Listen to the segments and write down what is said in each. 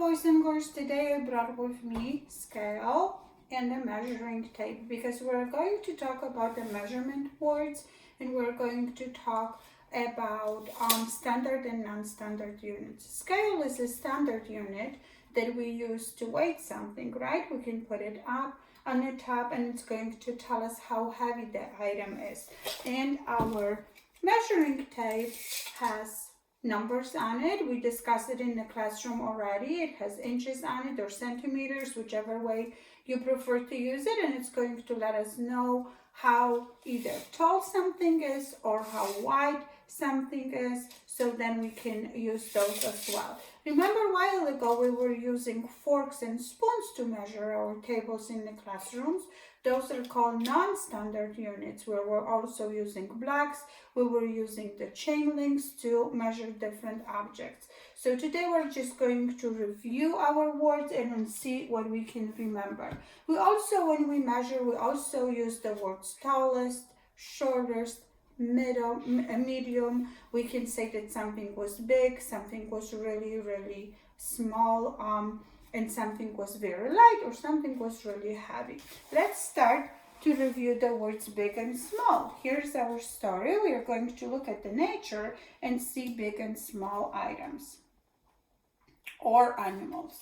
boys and girls, today I brought with me scale and the measuring tape because we're going to talk about the measurement words and we're going to talk about standard and non-standard units. Scale is a standard unit that we use to weigh something, right? We can put it up on the top and it's going to tell us how heavy the item is. And our measuring tape has numbers on it. We discussed it in the classroom already. It has inches on it or centimeters, whichever way you prefer to use it, and it's going to let us know how either tall something is or how wide something is, so then we can use those as well. Remember a while ago we were using forks and spoons to measure our tables in the classrooms. Those are called non-standard units, where we're also using blocks. We were using the chain links to measure different objects. So today we're just going to review our words and see what we can remember. We also, when we measure, we also use the words tallest, shortest, medium. We can say that something was big, something was really small, and something was very light or something was really heavy. Let's start to review the words big and small. Here's our story. We are going to look at the nature and see big and small items or animals.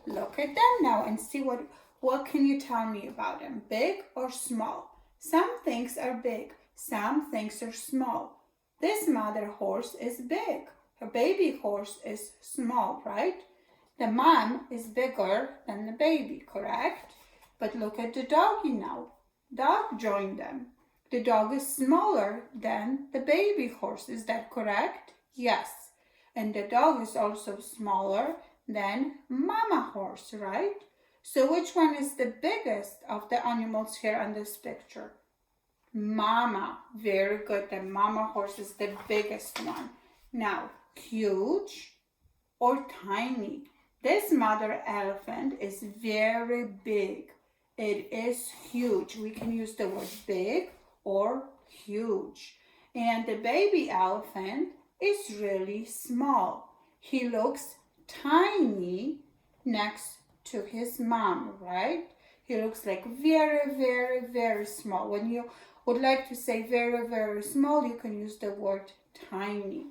Look at them now and see what can you tell me about them, big or small. Some things are big, some things are small. This mother horse is big. Her baby horse is small, right? The mom is bigger than the baby, correct? But look at the doggy now. Dog joined them. The dog is smaller than the baby horse. Is that correct? Yes. And the dog is also smaller than mama horse, right? So which one is the biggest of the animals here on this picture? Mama. Very good. The mama horse is the biggest one. Now, huge or tiny? This mother elephant is very big. It is huge. We can use the word big or huge. And the baby elephant is really small. He looks tiny next to his mom, right? He looks like very small. When you would like to say very small, you can use the word tiny.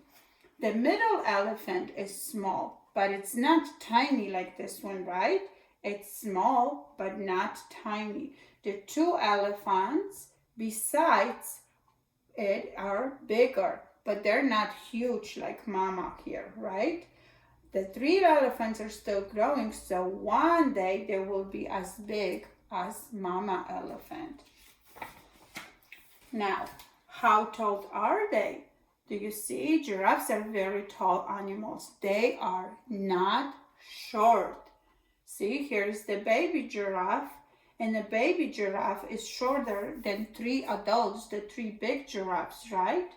The middle elephant is small, but it's not tiny like this one, right? It's small, but not tiny. The two elephants besides it are bigger, but they're not huge like mama here, right? The three elephants are still growing, so one day they will be as big as mama elephant. Now, how tall are they? Do you see? Giraffes are very tall animals. They are not short. See, here's the baby giraffe, and the baby giraffe is shorter than three adults, the three big giraffes, right?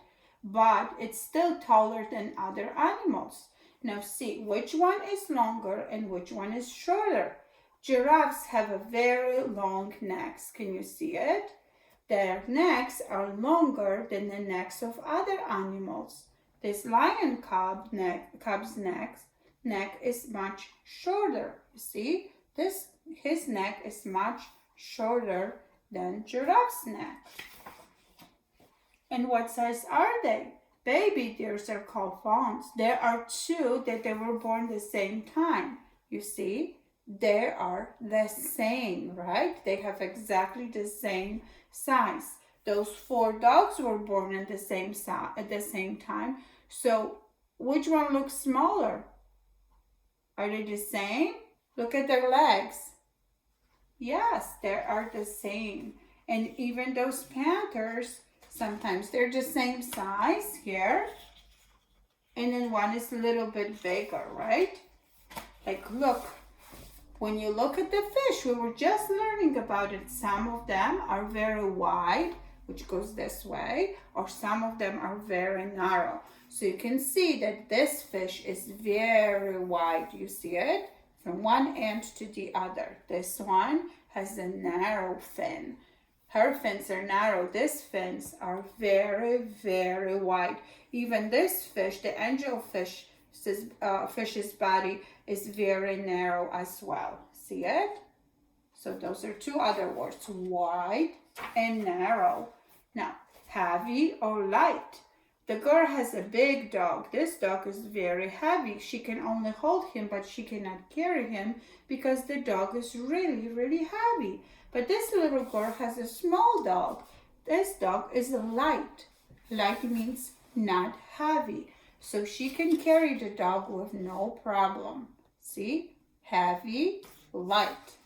But it's still taller than other animals. Now see, which one is longer and which one is shorter? Giraffes have a very long necks. Can you see it? Their necks are longer than the necks of other animals. This lion cub's neck is much shorter. You see, his neck is much shorter than giraffe's neck. And what size are they? Baby deers are called fawns. There are two that they were born the same time. You see, they are the same, right? They have exactly the same size. Those four dogs were born at the same time. So which one looks smaller? Are they the same? Look at their legs. Yes, they are the same. And even those panthers, sometimes they're the same size here. And then one is a little bit bigger, right? Like look. When you look at the fish, we were just learning about it. Some of them are very wide, which goes this way, or some of them are very narrow. So you can see that this fish is very wide. You see it? From one end to the other. This one has a narrow fin. Her fins are narrow. These fins are very wide. Even this fish, the angelfish fish's body is very narrow as well. See it? So those are two other words, wide and narrow. Now, heavy or light. The girl has a big dog. This dog is very heavy. She can only hold him, but she cannot carry him because the dog is really, really heavy. But this little girl has a small dog. This dog is light. Light means not heavy. So she can carry the dog with no problem. See? Heavy, light.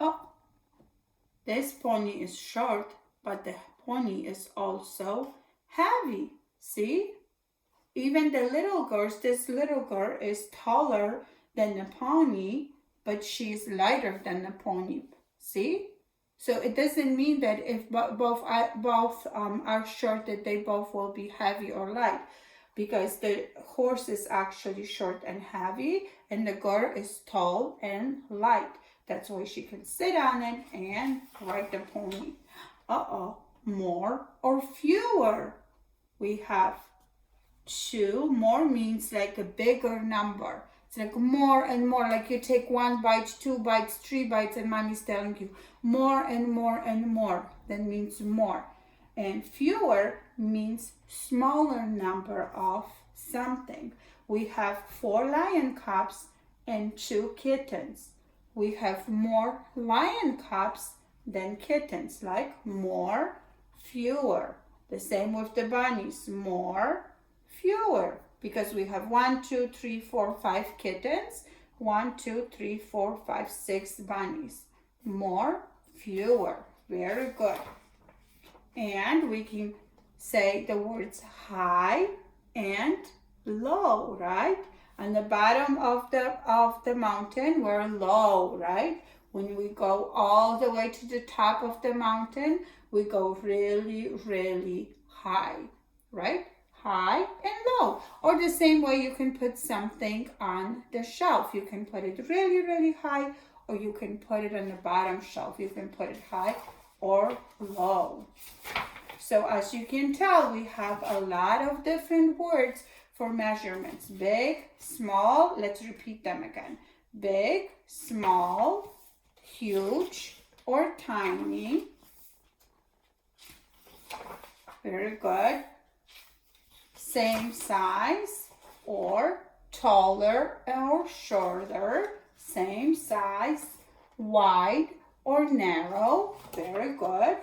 Oh, this pony is short, but the pony is also heavy. See? Even the little girls, this little girl is taller than the pony, but she's lighter than the pony. See? So it doesn't mean that if both are short that they both will be heavy or light, because the horse is actually short and heavy and the girl is tall and light. That's why she can sit on it and ride the pony. More or fewer? We have two. More means like a bigger number. It's like more and more, like you take 1 bite, 2 bites, 3 bites, and mommy's telling you more and more and more. That means more. And fewer means smaller number of something. We have 4 lion cubs and 2 kittens. We have more lion cubs than kittens, like more, fewer. The same with the bunnies, more, fewer. Because we have 1, 2, 3, 4, 5 kittens, 1, 2, 3, 4, 5, 6 bunnies. More, fewer. Very good. And we can say the words high and low, right? On the bottom of the mountain, we're low, right? When we go all the way to the top of the mountain, we go really, really high, right? High and low. Or the same way you can put something on the shelf. You can put it really, really high, or you can put it on the bottom shelf. You can put it high or low. So as you can tell, we have a lot of different words for measurements. Big, small, let's repeat them again. Big, small, huge, or tiny. Very good. Same size, or taller or shorter. Same size, wide or narrow. Very good.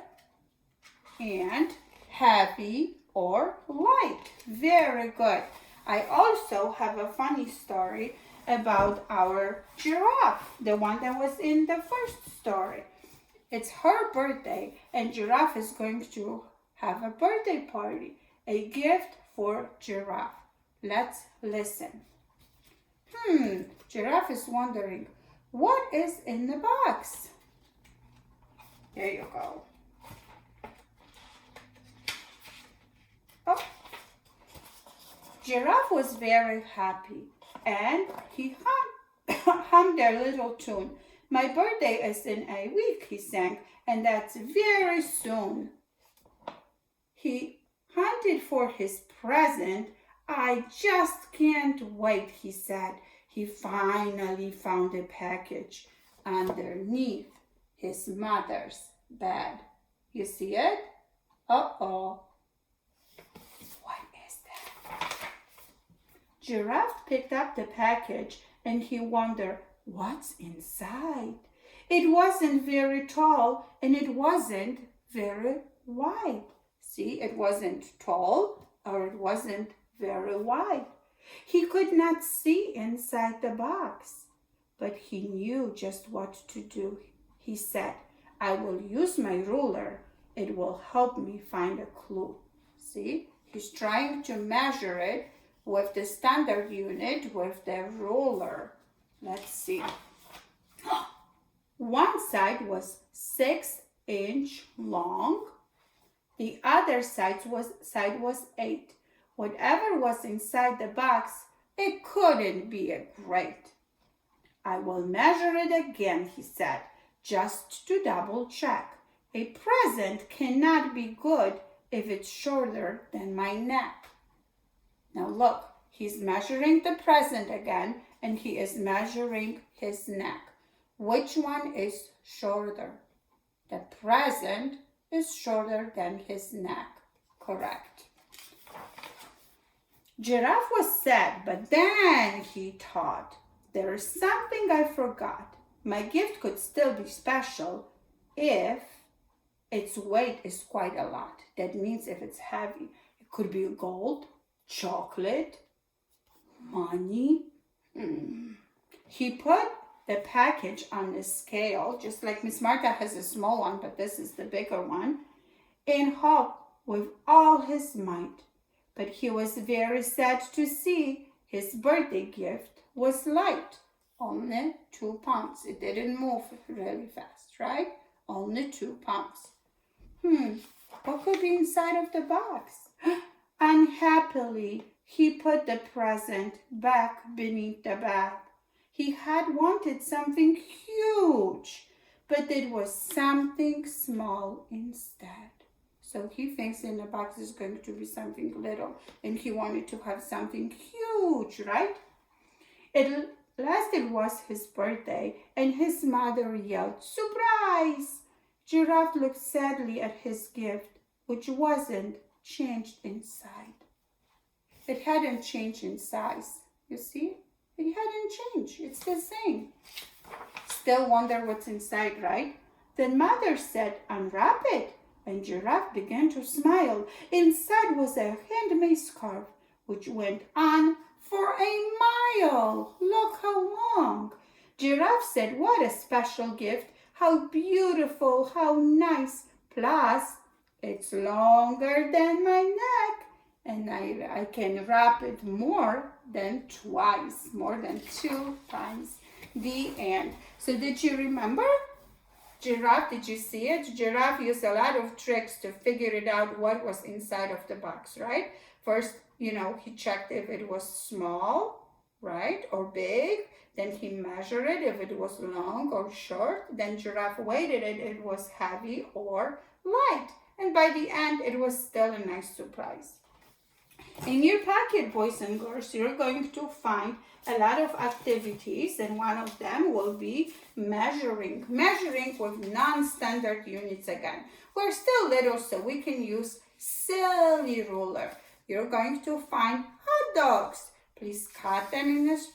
And heavy or light. Very good. I also have a funny story about our giraffe, the one that was in the first story. It's her birthday, and Giraffe is going to have a birthday party, a gift for Giraffe. Let's listen. Giraffe is wondering, what is in the box? There you go. Oh. Giraffe was very happy, and he hummed a little tune. My birthday is in a week, he sang, and that's very soon. He hunted for his present. I just can't wait, he said. He finally found a package underneath his mother's bed. You see it? Uh-oh. What is that? Giraffe picked up the package and he wondered, what's inside? It wasn't very tall and it wasn't very wide. See, it wasn't tall or it wasn't very wide. He could not see inside the box, but he knew just what to do. He said, I will use my ruler. It will help me find a clue. See, he's trying to measure it with the standard unit with the ruler. Let's see. One side was 6 inches long. The other side was 8. Whatever was inside the box, it couldn't be a grate. I will measure it again, he said, just to double check. A present cannot be good if it's shorter than my neck. Now look, He's measuring the present again, and he is measuring his neck. Which one is shorter? The present is shorter than his neck. Correct. Giraffe was sad, but then he thought, there is something I forgot. My gift could still be special if its weight is quite a lot. That means if it's heavy. It could be gold, chocolate, money. He put the package on the scale, just like Miss Martha has a small one, but this is the bigger one, in hope with all his might. But he was very sad to see his birthday gift was light, only 2 pounds. It didn't move really fast, right? Only 2 pounds. What could be inside of the box? Unhappily, he put the present back beneath the bed. He had wanted something huge, but it was something small instead. So he thinks in the box is going to be something little, and he wanted to have something huge, right? It was his birthday, and his mother yelled, "Surprise!" Giraffe looked sadly at his gift, which wasn't changed inside. It hadn't changed in size. You see? It hadn't changed. It's the same. Still wonder what's inside, right? Then Mother said, "Unwrap it." And Giraffe began to smile. Inside was a handmade scarf, which went on for a mile. Look how long. Giraffe said, "What a special gift. How beautiful, how nice. Plus, it's longer than my neck. And I can wrap it more than twice, more than 2 times." The end. So did you remember? Giraffe, did you see it? Giraffe used a lot of tricks to figure it out what was inside of the box, right? First, he checked if it was small, right, or big. Then he measured it if it was long or short. Then Giraffe weighted it if it was heavy or light. And by the end, it was still a nice surprise. In your packet, boys and girls, you're going to find a lot of activities, and one of them will be measuring with non-standard units again. We're still little, so we can use silly ruler. You're going to find hot dogs. Please cut them in this,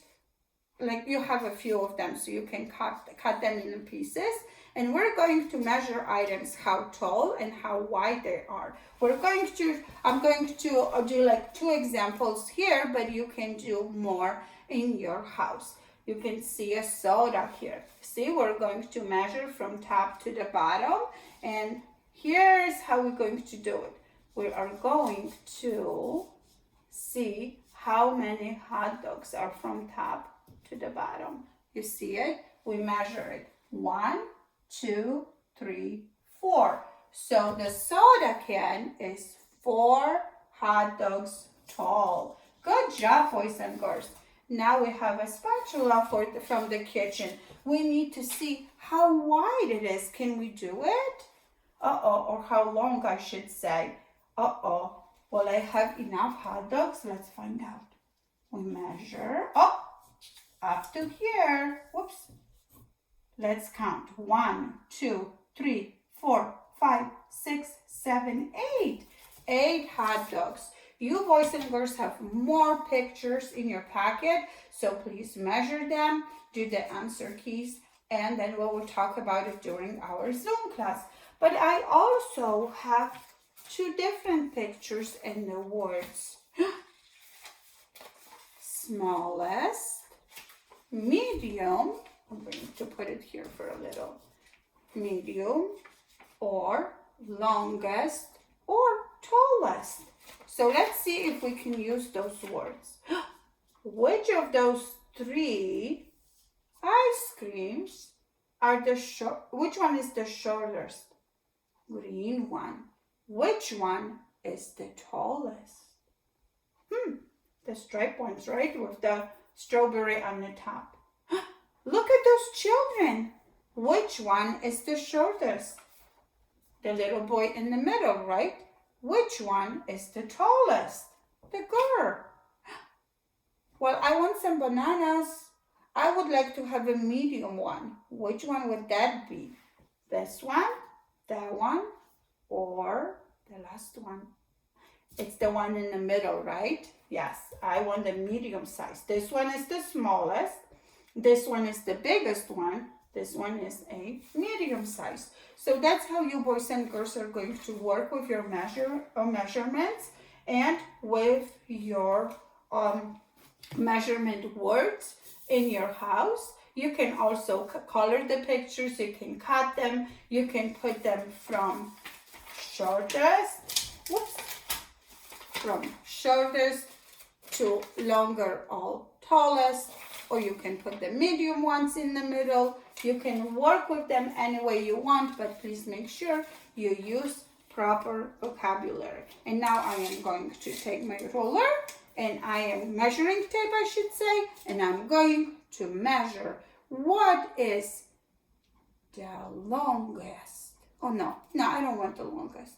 like you have a few of them, so you can cut them in pieces. And we're going to measure items, how tall and how wide they are. I'm going to do like 2 examples here, but you can do more in your house. You can see a soda here. See, we're going to measure from top to the bottom. And here's how we're going to do it. We are going to see how many hot dogs are from top to the bottom. You see it? We measure it. 1, 2, 3, 4. So the soda can is 4 hot dogs tall. Good job, boys and girls. Now we have a spatula from the kitchen. We need to see how wide it is. Can we do it? Or how long, I should say. Well, I have enough hot dogs. Let's find out. We measure. Up to here. Whoops. Let's count. 1, 2, 3, 4, 5, 6, 7, 8. 8 hot dogs. You boys and girls have more pictures in your packet, so please measure them, do the answer keys, and then we will talk about it during our Zoom class. But I also have 2 different pictures in the words. Smallest, medium, I'm going to put it here for a little, medium, or longest, or tallest. So let's see if we can use those words. Which of those 3 ice creams are which one is the shortest? Green one. Which one is the tallest? The striped ones, right? With the strawberry on the top. Look at those children. Which one is the shortest? The little boy in the middle, right? Which one is the tallest? The girl. Well, I want some bananas. I would like to have a medium one. Which one would that be? This one, that one, or the last one? It's the one in the middle, right? Yes, I want the medium size. This one is the smallest. This one is the biggest one. This one is a medium size. So that's how you boys and girls are going to work with your measurements and with your measurement words in your house. You can also color the pictures, you can cut them, you can put them from shortest to longer or tallest, or you can put the medium ones in the middle. You can work with them any way you want, but please make sure you use proper vocabulary. And now I am going to take my ruler, and I am measuring tape, I should say, and I'm going to measure what is the longest. Oh no, I don't want the longest.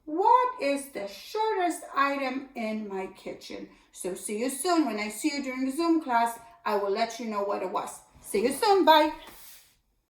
What is the shortest item in my kitchen? So see you soon. When I see you during Zoom class, I will let you know what it was. See you soon. Bye.